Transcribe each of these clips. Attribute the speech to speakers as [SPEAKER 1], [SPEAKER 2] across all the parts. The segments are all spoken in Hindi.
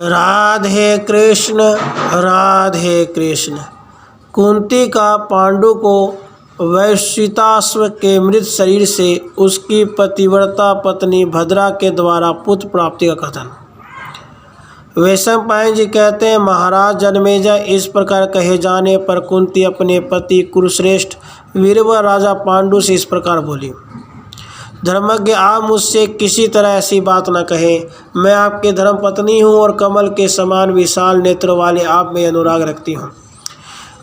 [SPEAKER 1] राधे कृष्ण राधे कृष्ण। कुंती का पांडु को वैश्विताश्व के मृत शरीर से उसकी पतिव्रता पत्नी भद्रा के द्वारा पुत्र प्राप्ति का कथन। वैशंपायन जी कहते हैं, महाराज जन्मेजय, इस प्रकार कहे जाने पर कुंती अपने पति कुरुश्रेष्ठ वीरवर राजा पांडु से इस प्रकार बोली, धर्मज्ञ, आप मुझसे किसी तरह ऐसी बात न कहें। मैं आपकी धर्म पत्नी हूँ और कमल के समान विशाल नेत्र वाले आप में अनुराग रखती हूँ।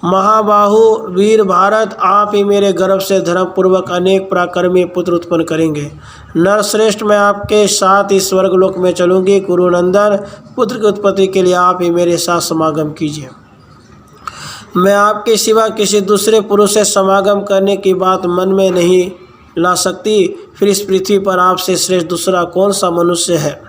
[SPEAKER 1] महाबाहु वीर भारत, आप ही मेरे गर्भ से धर्मपूर्वक अनेक पराक्रमी पुत्र उत्पन्न करेंगे। नरश्रेष्ठ, मैं आपके साथ इस स्वर्गलोक में चलूँगी। कुरुनंदन, पुत्र की उत्पत्ति के लिए आप ही मेरे साथ समागम कीजिए। मैं आपके सिवा किसी दूसरे पुरुष से समागम करने की बात मन में नहीं ला सकती। फिर इस पृथ्वी पर आपसे श्रेष्ठ दूसरा कौन सा मनुष्य है?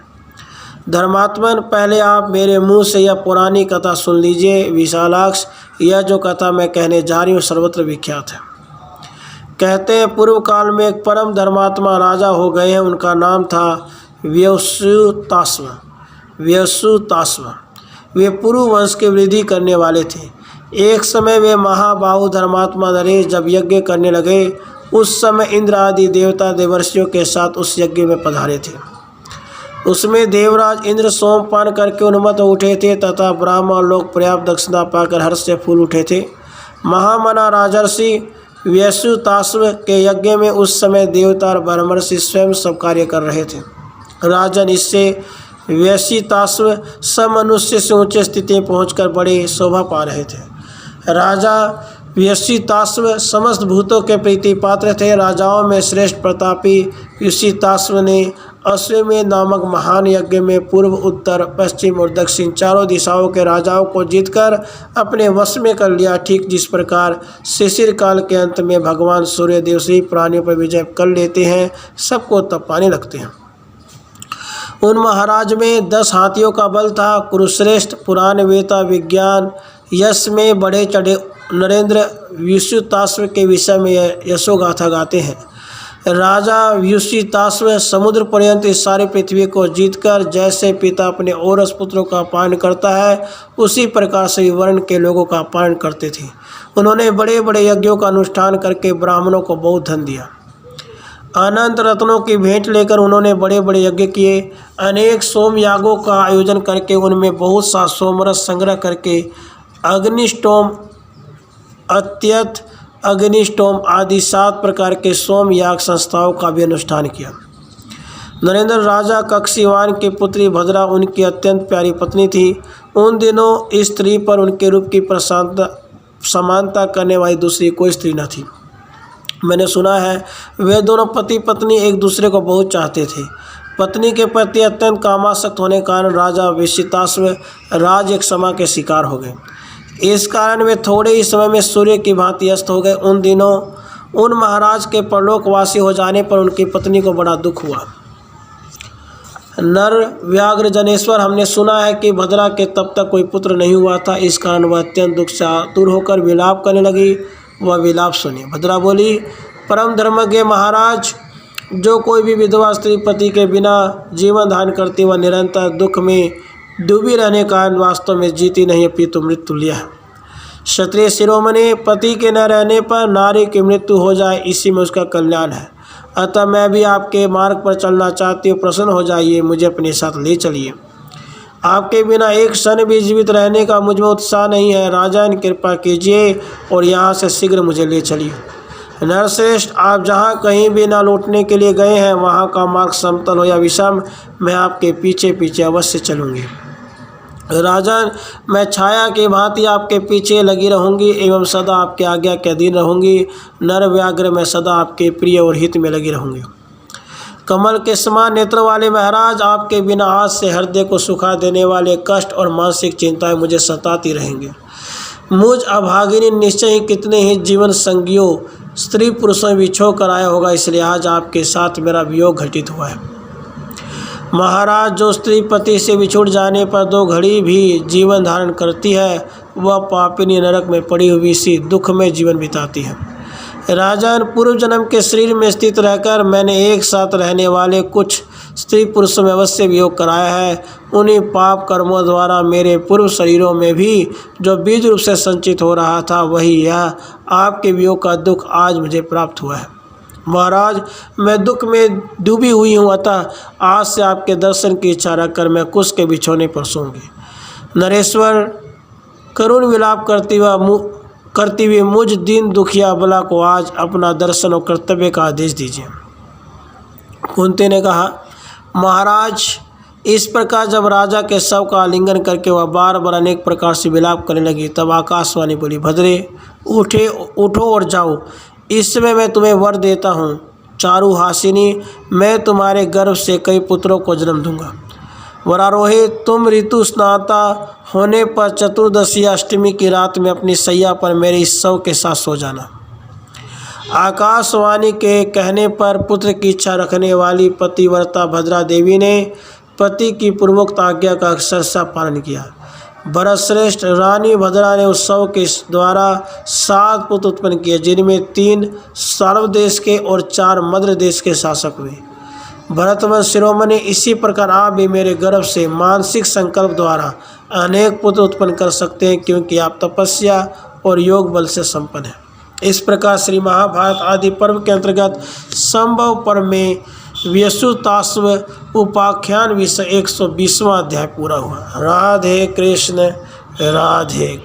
[SPEAKER 1] धर्मात्मन, पहले आप मेरे मुंह से यह पुरानी कथा सुन लीजिए। विशालाक्ष, यह जो कथा मैं कहने जा रही हूँ सर्वत्र विख्यात है। कहते हैं, पूर्व काल में एक परम धर्मात्मा राजा हो गए हैं। उनका नाम था वैश्विताश्व। वे पुरु वंश की वृद्धि करने वाले थे। एक समय वे महाबाहु धर्मात्मा नरेश जब यज्ञ करने लगे, उस समय इंद्र आदि देवता देवर्षियों के साथ उस यज्ञ में पधारे थे। उसमें देवराज इंद्र सोमपान करके उन्मत्त उठे थे तथा ब्राह्मण लोग पर्याप्त दक्षिणा पाकर हर्ष से फूल उठे थे। महामना राजर्षि वैश्विताश्व के यज्ञ में उस समय देवता और ब्रह्मर्षि स्वयं सब कार्य कर रहे थे। राजन, इससे वैश्विताश्व सब मनुष्य से ऊंचे स्थिति में पहुंचकर बड़े शोभा पा रहे थे। राजा वैश्विताश्व समस्त भूतों के प्रीति पात्र थे। राजाओं में श्रेष्ठ प्रतापी वैश्विताश्व ने अश्वमेध नामक महान यज्ञ में पूर्व, उत्तर, पश्चिम और दक्षिण चारों दिशाओं के राजाओं को जीतकर अपने वश में कर लिया। ठीक जिस प्रकार शिशिर काल के अंत में भगवान सूर्यदेव से प्राणियों पर विजय कर लेते हैं, सबको तब पाने लगते हैं। उन महाराज में 10 हाथियों का बल था। कुरुश्रेष्ठ पुराण वेता विज्ञान यश में बढ़े चढ़े नरेंद्र वैश्विताश्व के विषय में यशोगाथा गाते हैं। राजा वैश्विताश्व समुद्र पर्यंत इस सारी पृथ्वी को जीतकर जैसे पिता अपने औरस पुत्रों का पालन करता है, उसी प्रकार से वर्ण के लोगों का पालन करते थे। उन्होंने बड़े बड़े यज्ञों का अनुष्ठान करके ब्राह्मणों को बहुत धन दिया। अनंत रत्नों की भेंट लेकर उन्होंने बड़े बड़े यज्ञ किए। अनेक सोम यागों का आयोजन करके उनमें बहुत सा सोमरस संग्रह करके अग्निष्टोम, अत्यत, अग्निष्टोम आदि 7 प्रकार के सोम याग संस्थाओं का भी अनुष्ठान किया। नरेंद्र राजा कक्षीवान की पुत्री भद्रा उनकी अत्यंत प्यारी पत्नी थी। उन दिनों इस स्त्री पर उनके रूप की समानता करने वाली दूसरी कोई स्त्री न थी। मैंने सुना है वे दोनों पति पत्नी एक दूसरे को बहुत चाहते थे। पत्नी के प्रति अत्यंत कामासक्त होने के कारण राजा वैश्विताश्व राज एक समा के शिकार हो गए। इस कारण वे थोड़े ही समय में सूर्य की भांति अस्त हो गए। उन दिनों उन महाराज के परलोकवासी हो जाने पर उनकी पत्नी को बड़ा दुख हुआ। नर व्याघ्र जनेश्वर, हमने सुना है कि भद्रा के तब तक कोई पुत्र नहीं हुआ था। इस कारण वह अत्यंत दुख से आतुर होकर विलाप करने लगी। वह विलाप सुनी। भद्रा बोली, परम धर्मज्ञ महाराज, जो कोई भी विधवा स्त्री पति के बिना जीवन धारण करती वह निरंतर दुख में डूबी रहने का वास्तव में जीती नहीं अपितु मृत्यु लिया है। क्षत्रिय शिरोमणि, पति के न रहने पर नारी की मृत्यु हो जाए, इसी में उसका कल्याण है। अतः मैं भी आपके मार्ग पर चलना चाहती हूँ। प्रसन्न हो जाइए, मुझे अपने साथ ले चलिए। आपके बिना एक क्षण भी जीवित रहने का मुझ में उत्साह नहीं है। राजन, कृपा कीजिए और यहाँ से शीघ्र मुझे ले चलिए। नरश्रेष्ठ, आप जहाँ कहीं भी न लौटने के लिए गए हैं, वहाँ का मार्ग समतल हो या विषम, मैं आपके पीछे पीछे अवश्य चलूँगी। राजन, मैं छाया की भांति आपके पीछे लगी रहूँगी एवं सदा आपके आज्ञा के अधीन रहूँगी। नर व्याघ्र, मैं सदा आपके प्रिय और हित में लगी रहूँगी। कमल के समान नेत्र वाले महाराज, आपके बिना आज से हृदय को सुखा देने वाले कष्ट और मानसिक चिंताएं मुझे सताती रहेंगी। मुझ अभागिनी निश्चय ही कितने ही जीवन संगियों स्त्री पुरुषों बिछो कर आया होगा, इसलिए आज आपके साथ मेरा वियोग घटित हुआ है। महाराज, जो स्त्री पति से बिछुड़ जाने पर 2 घड़ी भी जीवन धारण करती है, वह पापिनी नरक में पड़ी हुई सी दुख में जीवन बिताती है। राजन, पूर्व जन्म के शरीर में स्थित रहकर मैंने एक साथ रहने वाले कुछ स्त्री पुरुषों में अवश्य वियोग कराया है। उन्हीं पाप कर्मों द्वारा मेरे पूर्व शरीरों में भी जो बीज रूप से संचित हो रहा था, वही यह आपके वियोग का दुख आज मुझे प्राप्त हुआ है। महाराज, मैं दुख में डूबी हुई हूँ, अतः आज से आपके दर्शन की इच्छा रखकर मैं कुश के बिछौने पर सोऊंगी। नरेश्वर, करुण विलाप करती हुई मुझ दीन दुखिया बला को आज अपना दर्शन और कर्तव्य का आदेश दीजिए। कुंती ने कहा, महाराज, इस प्रकार जब राजा के शव का आलिंगन करके वह बार बार अनेक प्रकार से विलाप करने लगी, तब आकाशवाणी बोली, भद्रे, उठो और जाओ। इस समय मैं तुम्हें वर देता हूँ। चारुहासिनी, मैं तुम्हारे गर्भ से कई पुत्रों को जन्म दूंगा। वरारोही, तुम ऋतु स्नाता होने पर चतुर्दशी अष्टमी की रात में अपनी सैया पर मेरे इस शव के साथ सो जाना। आकाशवाणी के कहने पर पुत्र की इच्छा रखने वाली पतिव्रता भद्रा देवी ने पति की पूर्वोक्त आज्ञा का अक्षरशः पालन किया। भरतश्रेष्ठ रानी भद्रा ने उत्सव के द्वारा 7 पुत्र उत्पन्न किए, जिनमें 3 सार्व देश के और 4 मद्र देश के शासक हुए। भरतवंश शिरोमणि, इसी प्रकार आप भी मेरे गर्भ से मानसिक संकल्प द्वारा अनेक पुत्र उत्पन्न कर सकते हैं, क्योंकि आप तपस्या और योग बल से संपन्न हैं। इस प्रकार श्री महाभारत आदि पर्व के अंतर्गत संभव पर्व में व्यसुताश्व उपाख्यान विषय 120वां अध्याय पूरा हुआ। राधे कृष्ण, राधे।